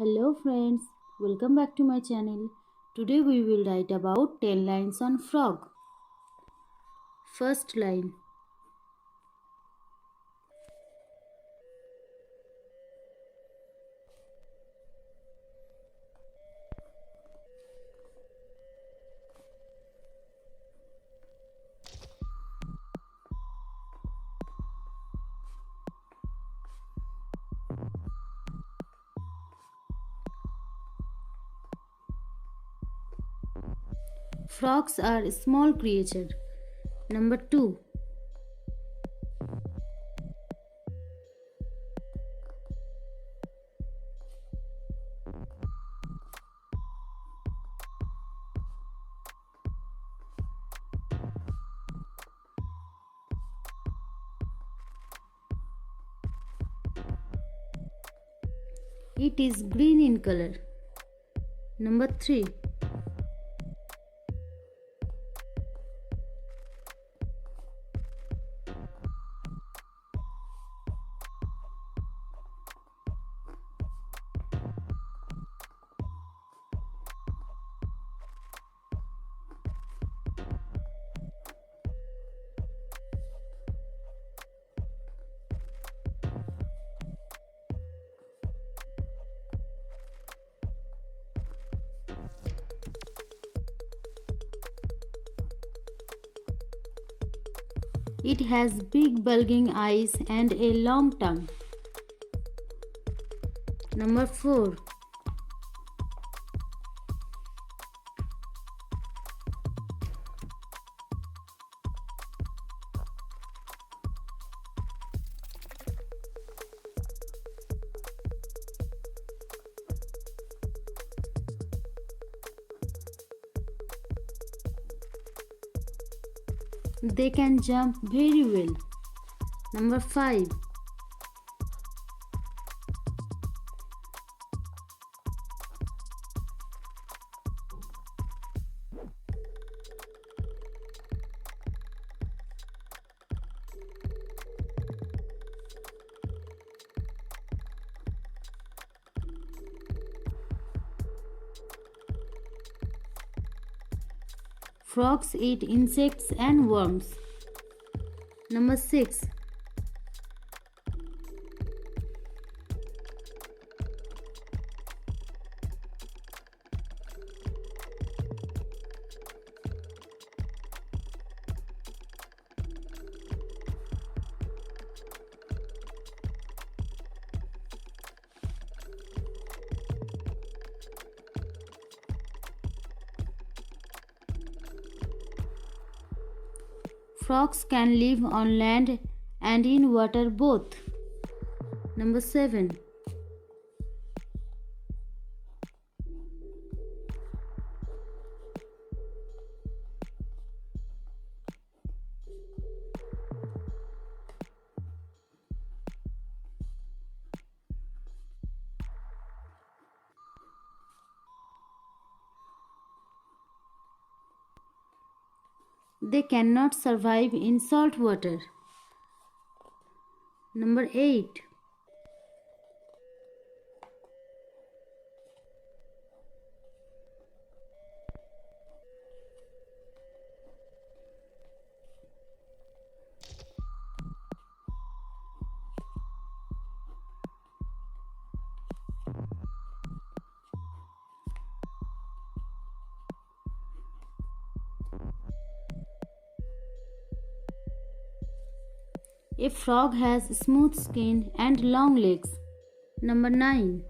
Hello friends, welcome back to my channel. Today we will write about 10 lines on frog. First line. Frogs are small creature. Number 2. It is green in color. Number 3. It has big bulging eyes and a long tongue. Number 4. They can jump very well. Number 5. Frogs eat insects and worms. Number 6. Frogs can live on land and in water both. Number 7. They cannot survive in salt water. Number 8. A frog has smooth skin and long legs. Number 9.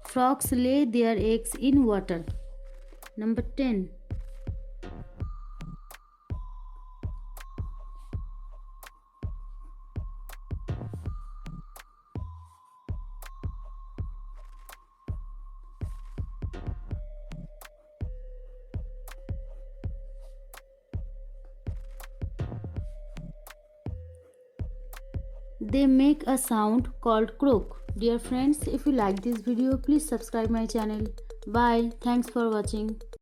Frogs lay their eggs in water. Number 10. They make a sound called croak. Dear friends, if you like this video, please subscribe my channel. Bye. Thanks for watching.